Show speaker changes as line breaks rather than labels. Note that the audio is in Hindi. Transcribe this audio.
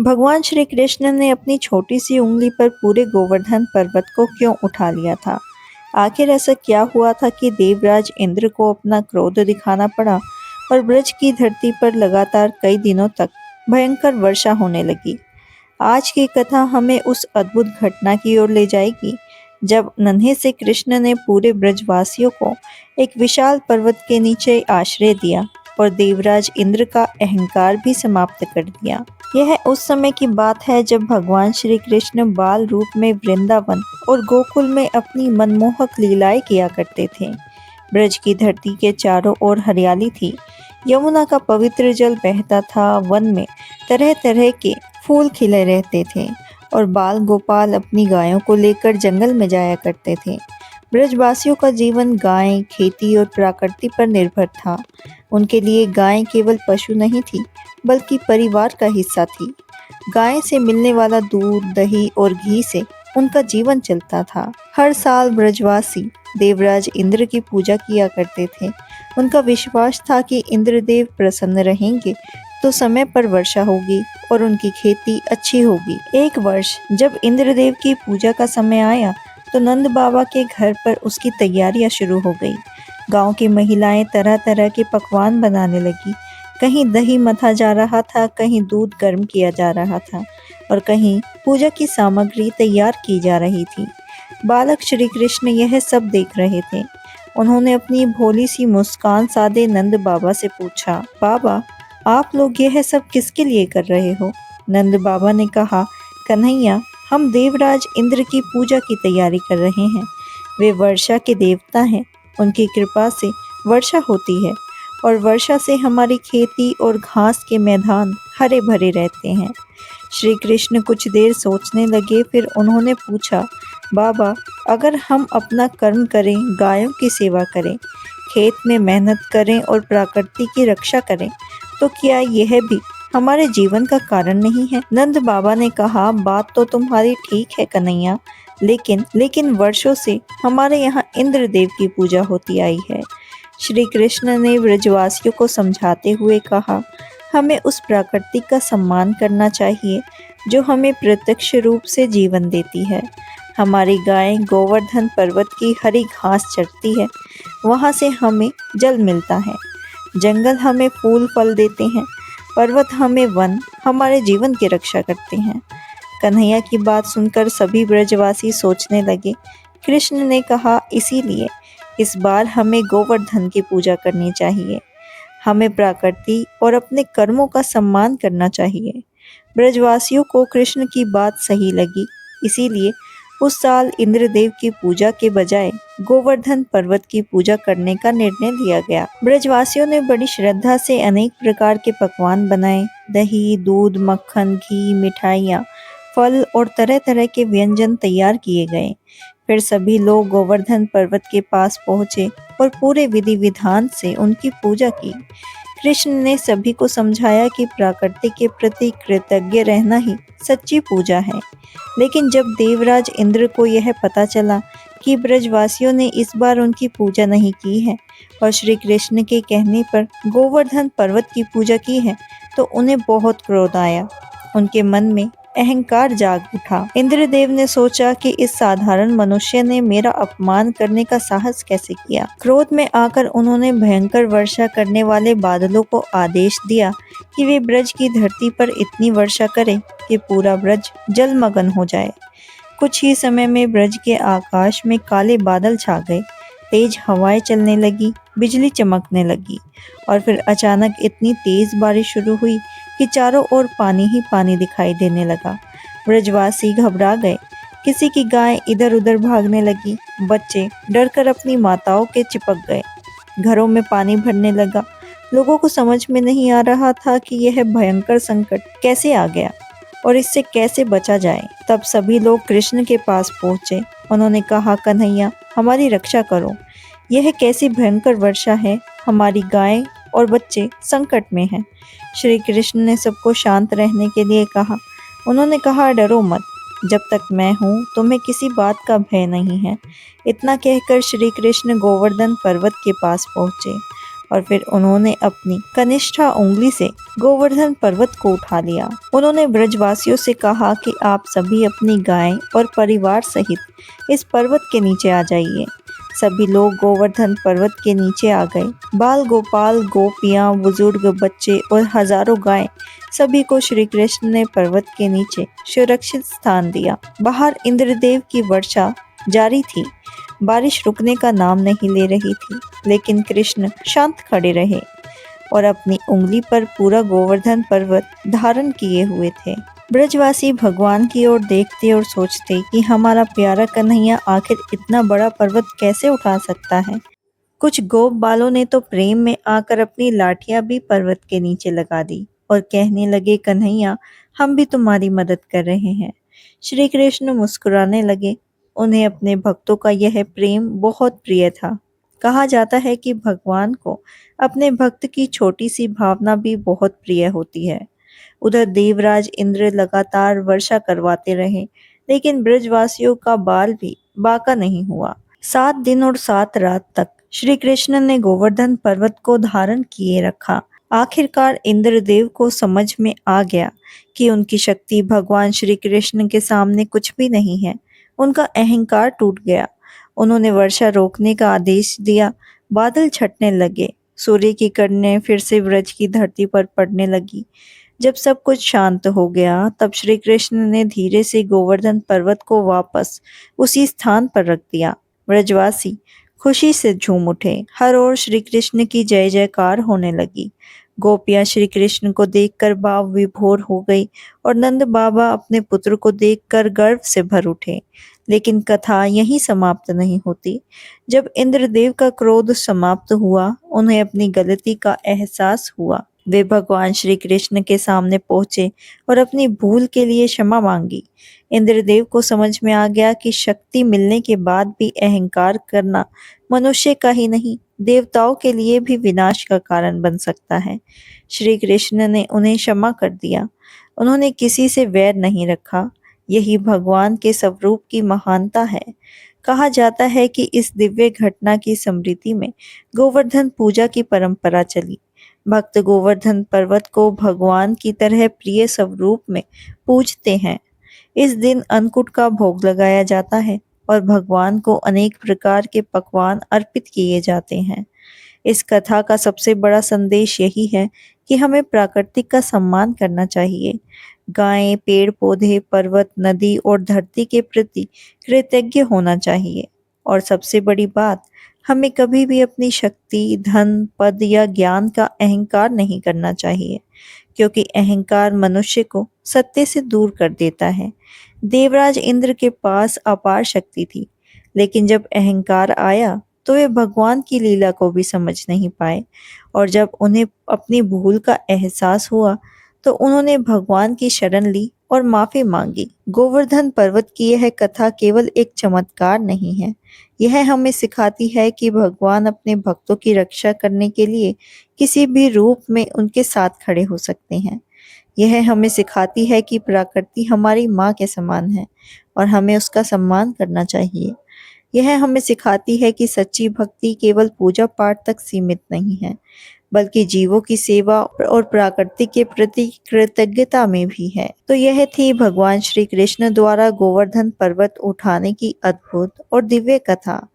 भगवान श्री कृष्ण ने अपनी छोटी सी उंगली पर पूरे गोवर्धन पर्वत को क्यों उठा लिया था? आखिर ऐसा क्या हुआ था कि देवराज इंद्र को अपना क्रोध दिखाना पड़ा और ब्रज की धरती पर लगातार कई दिनों तक भयंकर वर्षा होने लगी। आज की कथा हमें उस अद्भुत घटना की ओर ले जाएगी जब नन्हे से कृष्ण ने पूरे ब्रजवासियों को एक विशाल पर्वत के नीचे आश्रय दिया और देवराज इंद्र का अहंकार भी समाप्त कर दिया। यह उस समय की बात है जब भगवान श्री कृष्ण बाल रूप में वृंदावन और गोकुल में अपनी मनमोहक लीलाएं किया करते थे। ब्रज की धरती के चारों ओर हरियाली थी, यमुना का पवित्र जल बहता था, वन में तरह तरह के फूल खिले रहते थे और बाल गोपाल अपनी गायों को लेकर जंगल में जाया करते थे। ब्रजवासियों का जीवन गाय, खेती और प्रकृति पर निर्भर था। उनके लिए गाय केवल पशु नहीं थी, बल्कि परिवार का हिस्सा थी। गाय से मिलने वाला दूध, दही और घी से उनका जीवन चलता था। हर साल ब्रजवासी देवराज इंद्र की पूजा किया करते थे। उनका विश्वास था कि इंद्रदेव प्रसन्न रहेंगे तो समय पर वर्षा होगी और उनकी खेती अच्छी होगी। एक वर्ष जब इंद्रदेव की पूजा का समय आया तो नंद बाबा के घर पर उसकी तैयारियां शुरू हो गई। गांव की महिलाएं तरह तरह के पकवान बनाने लगी। कहीं दही मथा जा रहा था, कहीं दूध गर्म किया जा रहा था और कहीं पूजा की सामग्री तैयार की जा रही थी। बालक श्री कृष्ण यह सब देख रहे थे। उन्होंने अपनी भोली सी मुस्कान साधे नंद बाबा से पूछा, बाबा, आप लोग यह सब किसके लिए कर रहे हो? नंद बाबा ने कहा, कन्हैया, हम देवराज इंद्र की पूजा की तैयारी कर रहे हैं। वे वर्षा के देवता हैं। उनकी कृपा से वर्षा होती है और वर्षा से हमारी खेती और घास के मैदान हरे भरे रहते हैं। श्री कृष्ण कुछ देर सोचने लगे, फिर उन्होंने पूछा, बाबा, अगर हम अपना कर्म करें, गायों की सेवा करें, खेत में मेहनत करें और प्रकृति की रक्षा करें, तो क्या यह भी हमारे जीवन का कारण नहीं है? नंद बाबा ने कहा, बात तो तुम्हारी ठीक है कन्हैया, लेकिन वर्षों से हमारे यहाँ इंद्रदेव की पूजा होती आई है। श्री कृष्ण ने ब्रजवासियों को समझाते हुए कहा, हमें उस प्रकृति का सम्मान करना चाहिए जो हमें प्रत्यक्ष रूप से जीवन देती है। हमारी गाय गोवर्धन पर्वत की हरी घास चरती है, वहाँ से हमें जल मिलता है। जंगल हमें फूल फल देते हैं, पर्वत हमें वन हमारे जीवन की रक्षा करते हैं। कन्हैया की बात सुनकर सभी ब्रजवासी सोचने लगे। कृष्ण ने कहा, इसीलिए इस बार हमें गोवर्धन की पूजा करनी चाहिए। हमें प्रकृति और अपने कर्मों का सम्मान करना चाहिए। ब्रजवासियों को कृष्ण की बात सही लगी, इसीलिए उस साल इंद्रदेव की पूजा के बजाय गोवर्धन पर्वत की पूजा करने का निर्णय लिया गया। ब्रजवासियों ने बड़ी श्रद्धा से अनेक प्रकार के पकवान बनाए। दही, दूध, मक्खन, घी, मिठाइयाँ, फल और तरह तरह के व्यंजन तैयार किए गए। फिर सभी लोग गोवर्धन पर्वत के पास पहुँचे और पूरे विधि विधान से उनकी पूजा की। कृष्ण ने सभी को समझाया कि प्रकृति के प्रति कृतज्ञ रहना ही सच्ची पूजा है। लेकिन जब देवराज इंद्र को यह पता चला कि ब्रजवासियों ने इस बार उनकी पूजा नहीं की है और श्री कृष्ण के कहने पर गोवर्धन पर्वत की पूजा की है, तो उन्हें बहुत क्रोध आया। उनके मन में अहंकार जाग उठा। इंद्रदेव ने सोचा कि इस साधारण मनुष्य ने मेरा अपमान करने का साहस कैसे किया। क्रोध में आकर उन्होंने भयंकर वर्षा करने वाले बादलों को आदेश दिया कि वे ब्रज की धरती पर इतनी वर्षा करें कि पूरा ब्रज जलमग्न हो जाए। कुछ ही समय में ब्रज के आकाश में काले बादल छा गए, तेज हवाएं चलने लगी, बिजली चमकने लगी और फिर अचानक इतनी तेज बारिश शुरू हुई कि चारों ओर पानी ही पानी दिखाई देने लगा। ब्रजवासी घबरा गए। किसी की गाय इधर उधर भागने लगी। बच्चे डरकर अपनी माताओं के चिपक गए। घरों में पानी भरने लगा। लोगों को समझ में नहीं आ रहा था कि यह भयंकर संकट कैसे आ गया और इससे कैसे बचा जाए। तब सभी लोग कृष्ण के पास पहुंचे। उन्होंने कहा, कन्हैया, हमारी रक्षा करो। यह कैसी भयंकर वर्षा है। हमारी गाय और बच्चे संकट में हैं। श्री कृष्ण ने सबको शांत रहने के लिए कहा। उन्होंने कहा, डरो मत, जब तक मैं हूँ तुम्हें किसी बात का भय नहीं है। इतना कहकर श्री कृष्ण गोवर्धन पर्वत के पास पहुँचे। और फिर उन्होंने अपनी कनिष्ठा उंगली से गोवर्धन पर्वत को उठा लिया। उन्होंने ब्रजवासियों से कहा कि आप सभी अपनी गाय और परिवार सहित इस पर्वत के नीचे आ जाइए। सभी लोग गोवर्धन पर्वत के नीचे आ गए। बाल गोपाल, गोपियां, बुजुर्ग, बच्चे और हजारों गाय, सभी को श्री कृष्ण ने पर्वत के नीचे सुरक्षित स्थान दिया। बाहर इंद्रदेव की वर्षा जारी थी। बारिश रुकने का नाम नहीं ले रही थी, लेकिन कृष्ण शांत खड़े रहे और अपनी उंगली पर पूरा गोवर्धन पर्वत धारण किए हुए थे। ब्रजवासी भगवान की ओर देखते और सोचते कि हमारा प्यारा कन्हैया आखिर इतना बड़ा पर्वत कैसे उठा सकता है। कुछ गोप बालों ने तो प्रेम में आकर अपनी लाठियां भी पर्वत के नीचे लगा दी और कहने लगे, कन्हैया, हम भी तुम्हारी मदद कर रहे हैं। श्री कृष्ण मुस्कुराने लगे। उन्हें अपने भक्तों का यह प्रेम बहुत प्रिय था। कहा जाता है कि भगवान को अपने भक्त की छोटी सी भावना भी बहुत प्रिय होती है। उधर देवराज इंद्र लगातार वर्षा करवाते रहे, लेकिन ब्रजवासियों का बाल भी बांका नहीं हुआ। 7 दिन और 7 रात तक श्री कृष्ण ने गोवर्धन पर्वत को धारण किए रखा। आखिरकार इंद्रदेव को समझ में आ गया कि उनकी शक्ति भगवान श्री कृष्ण के सामने कुछ भी नहीं है। उनका अहंकार टूट गया। उन्होंने वर्षा रोकने का आदेश दिया। बादल छटने लगे। सूर्य की किरणें फिर से ब्रज की धरती पर पड़ने लगी। जब सब कुछ शांत हो गया, तब श्री कृष्ण ने धीरे से गोवर्धन पर्वत को वापस उसी स्थान पर रख दिया। ब्रजवासी खुशी से झूम उठे। हर ओर श्री कृष्ण की जय जयकार होने लगी। गोपियां श्री कृष्ण को देखकर भाव विभोर हो गई और नंद बाबा अपने पुत्र को देखकर गर्व से भर उठे। लेकिन कथा यहीं समाप्त नहीं होती। जब इंद्रदेव का क्रोध समाप्त हुआ, उन्हें अपनी गलती का एहसास हुआ। वे भगवान श्री कृष्ण के सामने पहुंचे और अपनी भूल के लिए क्षमा मांगी। इंद्रदेव को समझ में आ गया कि शक्ति मिलने के बाद भी अहंकार करना मनुष्य का ही नहीं, देवताओं के लिए भी विनाश का कारण बन सकता है। श्री कृष्ण ने उन्हें क्षमा कर दिया। उन्होंने किसी से वैर नहीं रखा। यही भगवान के स्वरूप की महानता है। कहा जाता है कि इस दिव्य घटना की स्मृति में गोवर्धन पूजा की परंपरा चली। भक्त गोवर्धन पर्वत को भगवान की तरह प्रिय स्वरूप में पूजते हैं। इस दिन अन्नकूट का भोग लगाया जाता है और भगवान को अनेक प्रकार के पकवान अर्पित किए जाते हैं। इस कथा का सबसे बड़ा संदेश यही है कि हमें प्रकृति का सम्मान करना चाहिए। गायें, पेड़ पौधे, पर्वत, नदी और धरती के प्रति कृतज्ञ होना चाहिए। और सबसे बड़ी बात, हमें कभी भी अपनी शक्ति, धन, पद या ज्ञान का अहंकार नहीं करना चाहिए, क्योंकि अहंकार मनुष्य को सत्य से दूर कर देता है। देवराज इंद्र के पास अपार शक्ति थी, लेकिन जब अहंकार आया तो वे भगवान की लीला को भी समझ नहीं पाए। और जब उन्हें अपनी भूल का एहसास हुआ, तो उन्होंने भगवान की शरण ली और माफी मांगी। गोवर्धन पर्वत की यह कथा केवल एक चमत्कार नहीं है। यह हमें सिखाती है कि भगवान अपने भक्तों की रक्षा करने के लिए किसी भी रूप में उनके साथ खड़े हो सकते हैं। यह हमें सिखाती है कि प्रकृति हमारी माँ के समान है और हमें उसका सम्मान करना चाहिए। यह हमें सिखाती है कि सच्ची भक्ति केवल पूजा पाठ तक सीमित नहीं है, बल्कि जीवों की सेवा और प्रकृति के प्रति कृतज्ञता में भी है। तो यह थी भगवान श्री कृष्ण द्वारा गोवर्धन पर्वत उठाने की अद्भुत और दिव्य कथा।